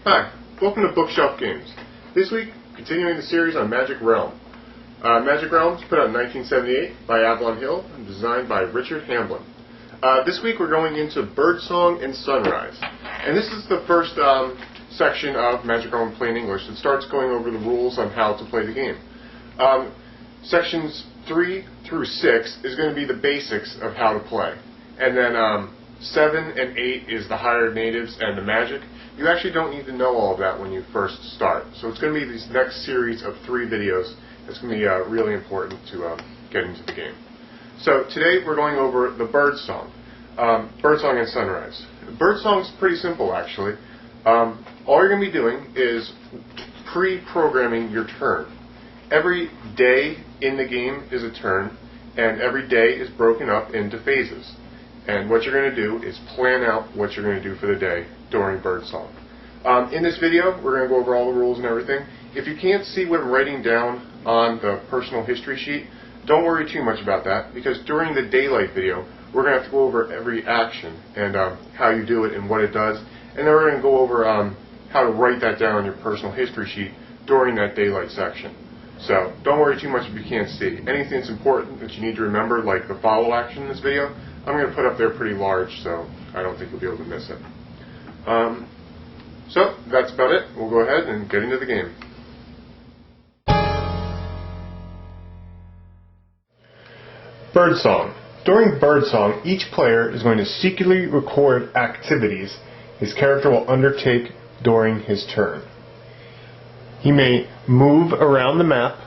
Hi, welcome to Bookshelf Games. This week, continuing the series on Magic Realm. Magic Realm was put out in 1978 by Avalon Hill and designed by Richard Hamblin. This week we're going into BirdSong and Sunrise. And this is the first section of Magic Realm in Plain English that starts going over the rules on how to play the game. Sections 3 through 6 is going to be the basics of how to play. And then 7 and 8 is the higher natives and the magic. You actually don't need to know all of that when you first start. So it's going to be this next series of 3 videos that's going to be really important to get into the game. So today we're going over the BirdSong. BirdSong and Sunrise. BirdSong's pretty simple actually. All you're going to be doing is pre-programming your turn. Every day in the game is a turn, and every day is broken up into phases. And what you're going to do is plan out what you're going to do for the day during BirdSong. In this video, we're going to go over all the rules and everything. If you can't see what I'm writing down on the personal history sheet, don't worry too much about that, because during the daylight video, we're going to have to go over every action and how you do it and what it does. And then we're going to go over how to write that down on your personal history sheet during that daylight section. So don't worry too much if you can't see. Anything that's important that you need to remember, like the follow action in this video, I'm going to put up there pretty large, so I don't think you'll be able to miss it. So that's about it. We'll go ahead and get into the game. BirdSong. During BirdSong, each player is going to secretly record activities his character will undertake during his turn. He may move around the map,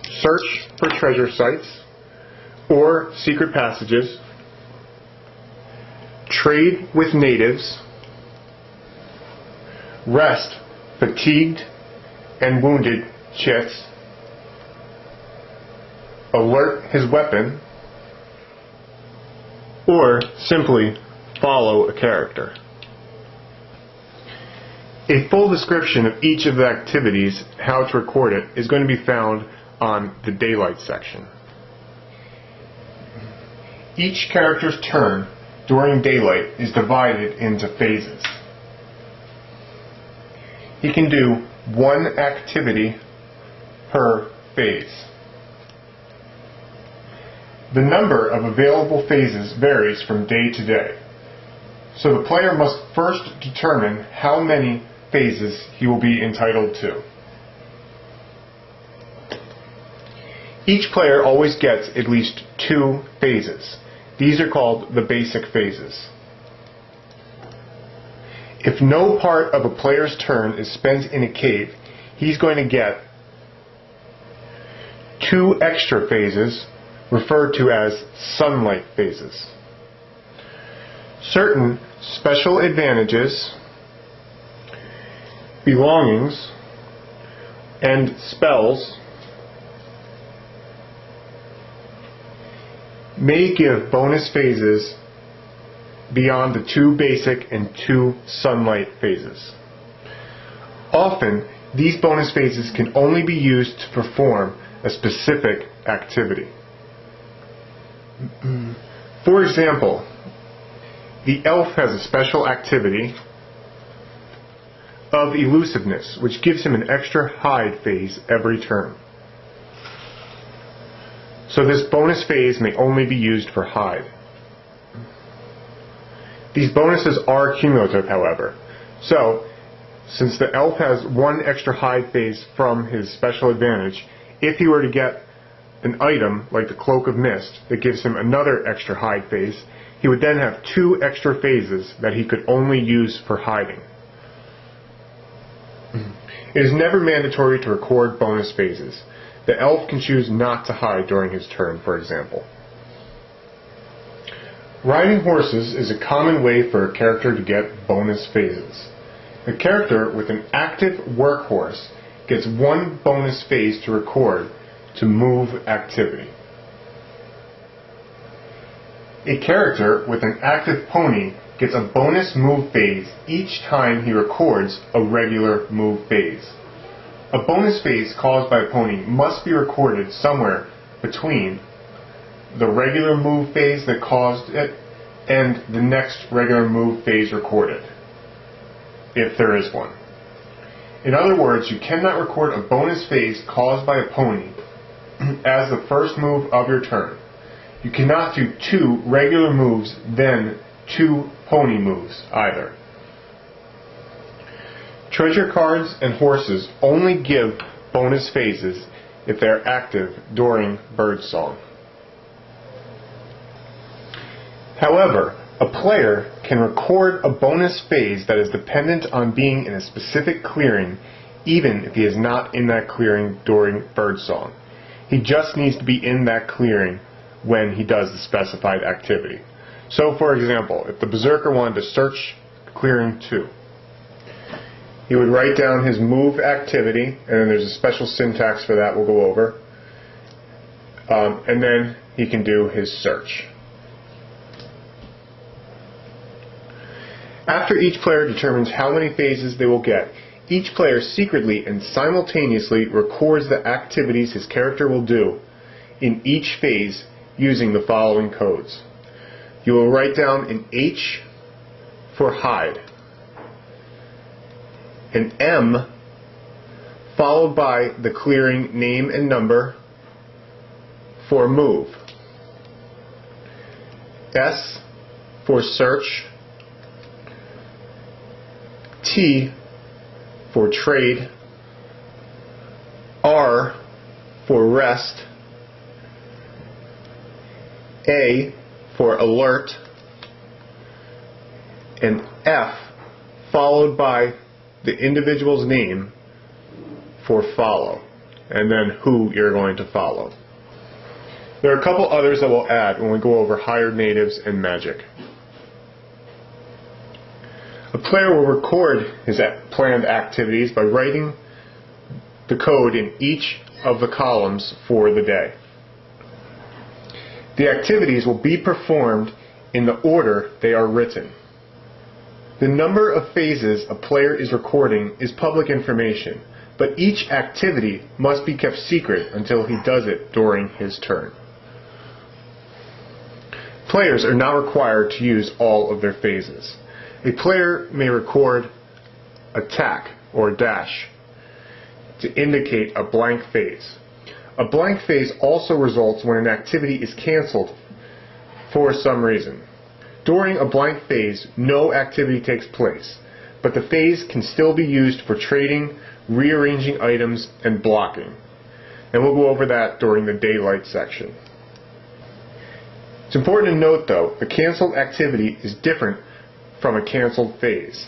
search for treasure sites or secret passages, trade with natives, rest fatigued and wounded chits, alert his weapon, or simply follow a character. A full description of each of the activities, how to record it, is going to be found on the daylight section. Each character's turn during daylight is divided into phases. He can do one activity per phase. The number of available phases varies from day to day, so the player must first determine how many phases he will be entitled to. Each player always gets at least 2 phases. These are called the basic phases. If no part of a player's turn is spent in a cave, he's going to get 2 extra phases, referred to as sunlight phases. Certain special advantages, belongings, and spells may give bonus phases beyond the 2 basic and 2 sunlight phases. Often, these bonus phases can only be used to perform a specific activity. For example, the elf has a special activity of elusiveness, which gives him an extra hide phase every turn. So this bonus phase may only be used for hide. These bonuses are cumulative, however. So, since the elf has 1 extra hide phase from his special advantage, if he were to get an item like the Cloak of Mist that gives him another extra hide phase, he would then have 2 extra phases that he could only use for hiding. It is never mandatory to record bonus phases. The elf can choose not to hide during his turn, for example. Riding horses is a common way for a character to get bonus phases. A character with an active workhorse gets 1 bonus phase to record to move activity. A character with an active pony gets a bonus move phase each time he records a regular move phase. A bonus phase caused by a pony must be recorded somewhere between the regular move phase that caused it and the next regular move phase recorded, if there is one. In other words, you cannot record a bonus phase caused by a pony as the first move of your turn. You cannot do 2 regular moves, then 2 pony moves either. Treasure cards and horses only give bonus phases if they are active during BirdSong. However, a player can record a bonus phase that is dependent on being in a specific clearing even if he is not in that clearing during BirdSong. He just needs to be in that clearing when he does the specified activity. So for example, if the Berserker wanted to search clearing 2, he would write down his move activity, and then there's a special syntax for that we'll go over, and then he can do his search. After each player determines how many phases they will get, each player secretly and simultaneously records the activities his character will do in each phase using the following codes. You will write down an H for hide, an M followed by the clearing name and number for move, S for search, T for trade, R for rest, A for alert, and F followed by the individual's name for follow, and then who you're going to follow. There are a couple others that we'll add when we go over hired natives and magic. A player will record his planned activities by writing the code in each of the columns for the day. The activities will be performed in the order they are written. The number of phases a player is recording is public information, but each activity must be kept secret until he does it during his turn. Players are not required to use all of their phases. A player may record attack or dash to indicate a blank phase. A blank phase also results when an activity is cancelled for some reason. During a blank phase, no activity takes place, but the phase can still be used for trading, rearranging items, and blocking. And we'll go over that during the daylight section. It's important to note, though, a cancelled activity is different from a cancelled phase.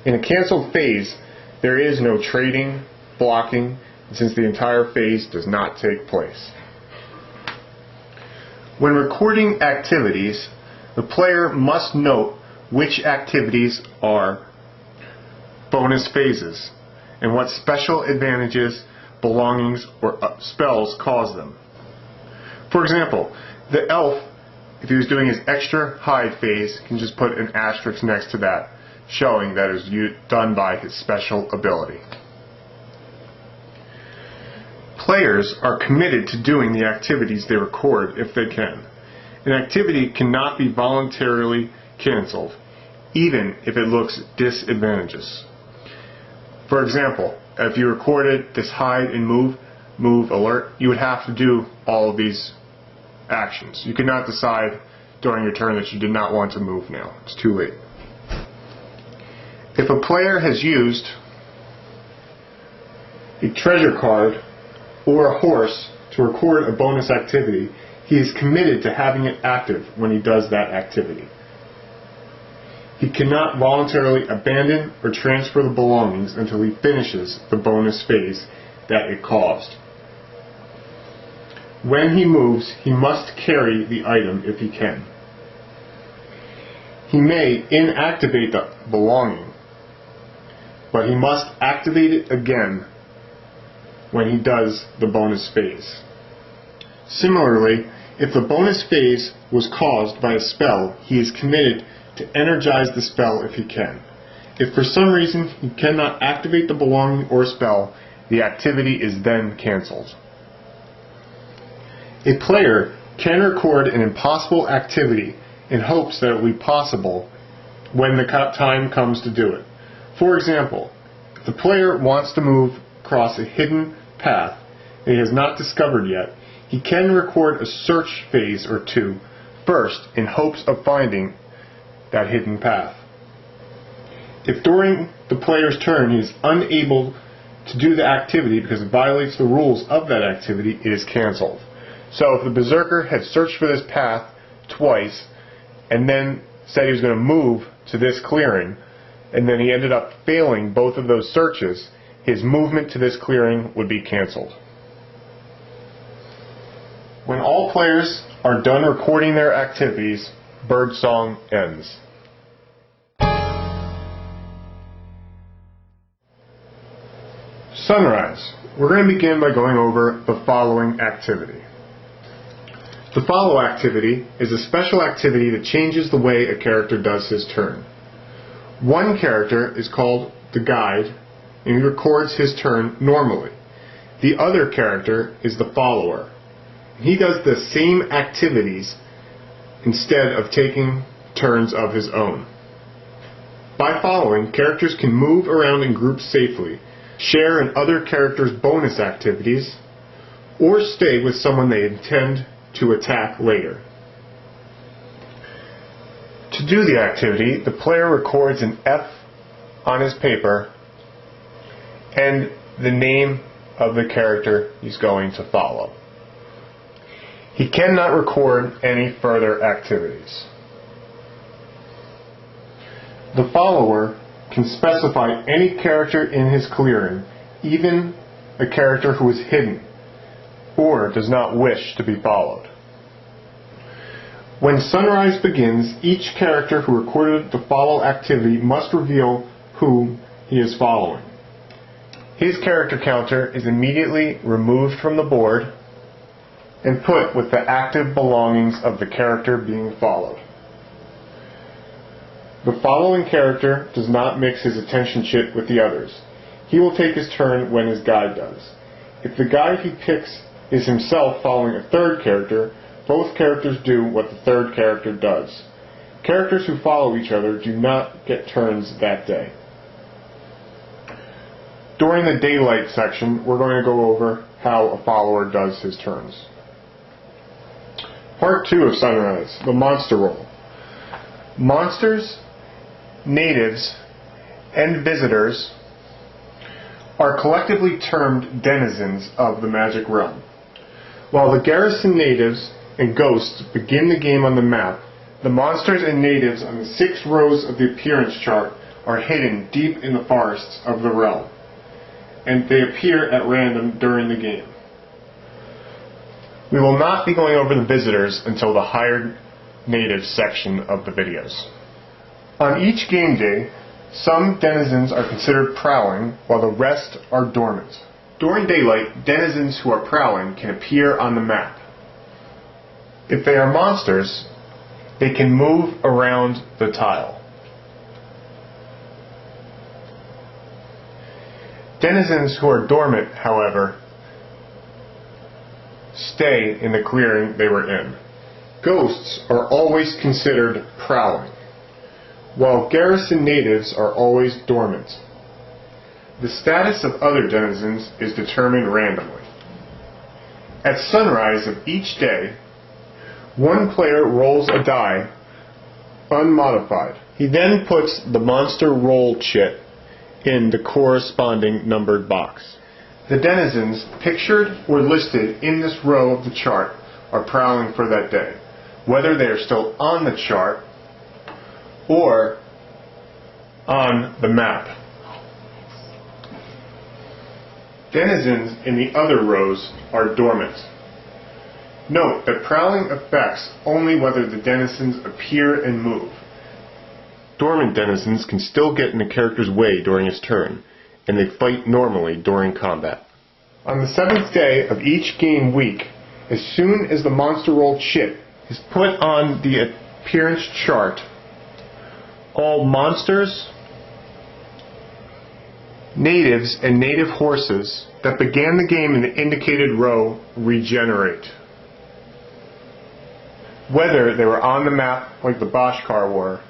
In a cancelled phase, there is no trading, blocking, since the entire phase does not take place. When recording activities, the player must note which activities are bonus phases and what special advantages, belongings, or spells cause them. For example, the elf, if he was doing his extra hide phase, can just put an asterisk next to that, showing that it was done by his special ability. Players are committed to doing the activities they record if they can. An activity cannot be voluntarily cancelled, even if it looks disadvantageous. For example, if you recorded this hide and move, alert, you would have to do all of these actions. You could not decide during your turn that you did not want to move now. It's too late. If a player has used a treasure card or a horse to record a bonus activity, he is committed to having it active when he does that activity. He cannot voluntarily abandon or transfer the belongings until he finishes the bonus phase that it caused. When he moves, he must carry the item if he can. He may inactivate the belonging, but he must activate it again when he does the bonus phase. Similarly, if the bonus phase was caused by a spell, he is committed to energize the spell if he can. If for some reason he cannot activate the belonging or spell, the activity is then cancelled. A player can record an impossible activity in hopes that it will be possible when the time comes to do it. For example, if the player wants to move across a hidden path that he has not discovered yet, he can record a search phase or two first in hopes of finding that hidden path. If during the player's turn he is unable to do the activity because it violates the rules of that activity, it is cancelled. So if the Berserker had searched for this path twice and then said he was going to move to this clearing, and then he ended up failing both of those searches, his movement to this clearing would be cancelled. When all players are done recording their activities, BirdSong ends. Sunrise. We're going to begin by going over the following activity. The follow activity is a special activity that changes the way a character does his turn. One character is called the guide, and he records his turn normally. The other character is the follower. He does the same activities instead of taking turns of his own. By following, characters can move around in groups safely, share in other characters' bonus activities, or stay with someone they intend to attack later. To do the activity, the player records an F on his paper and the name of the character he's going to follow. He cannot record any further activities. The follower can specify any character in his clearing, even a character who is hidden or does not wish to be followed. When sunrise begins, each character who recorded the follow activity must reveal who he is following. His character counter is immediately removed from the board and put with the active belongings of the character being followed. The following character does not mix his attention chit with the others. He will take his turn when his guide does. If the guide he picks is himself following a third character, both characters do what the third character does. Characters who follow each other do not get turns that day. During the daylight section, we're going to go over how a follower does his turns. Part 2 of Sunrise, the monster roll. Monsters, natives, and visitors are collectively termed denizens of the magic realm. While the garrison natives and ghosts begin the game on the map, the monsters and natives on the 6 rows of the appearance chart are hidden deep in the forests of the realm, and they appear at random during the game. We will not be going over the visitors until the hired natives section of the videos. On each game day, some denizens are considered prowling, while the rest are dormant. During daylight, denizens who are prowling can appear on the map. If they are monsters, they can move around the tile. Denizens who are dormant, however, stay in the clearing they were in. Ghosts are always considered prowling, while garrison natives are always dormant. The status of other denizens is determined randomly. At sunrise of each day, one player rolls a die unmodified. He then puts the monster roll chit in the corresponding numbered box. The denizens pictured or listed in this row of the chart are prowling for that day, whether they are still on the chart or on the map. Denizens in the other rows are dormant. Note that prowling affects only whether the denizens appear and move. Dormant denizens can still get in a character's way during his turn, and they fight normally during combat. On the 7th day of each game week, as soon as the monster roll chit is put on the appearance chart, all monsters, natives, and native horses that began the game in the indicated row regenerate. whether they were on the map like the Boschcar were,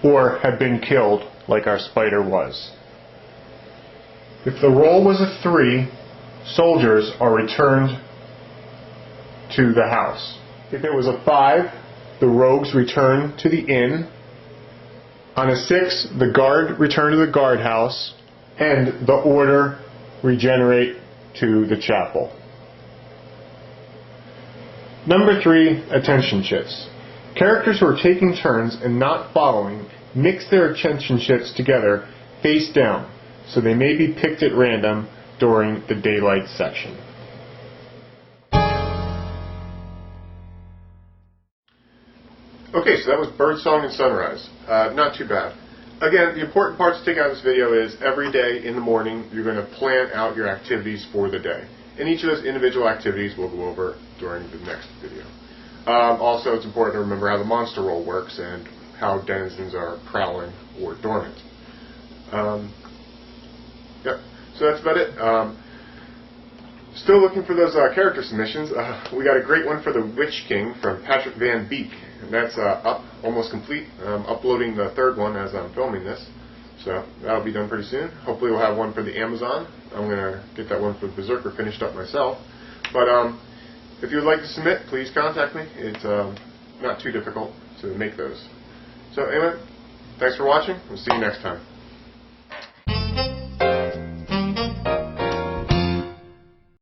or had been killed like our spider was. If the roll was a 3, soldiers are returned to the house. If it was a 5, the rogues return to the inn. On a 6, the guard return to the guardhouse, and the order regenerate to the chapel. Number 3, attention shifts. Characters who are taking turns and not following mix their attention shifts together face down, so they may be picked at random during the daylight section. Okay, so that was BirdSong and Sunrise. Not too bad. Again, the important part to take out of this video is every day in the morning you're going to plan out your activities for the day. And each of those individual activities we'll go over during the next video. Also, it's important to remember how the monster roll works and how denizens are prowling or dormant. Yep, so that's about it. Still looking for those character submissions. We got a great one for the Witch King from Patrick Van Beek. And that's up, almost complete. I'm uploading the 3rd one as I'm filming this. So that'll be done pretty soon. Hopefully we'll have one for the Amazon. I'm going to get that one for Berserker finished up myself. But if you would like to submit, please contact me. It's not too difficult to make those. So anyway, thanks for watching. We'll see you next time.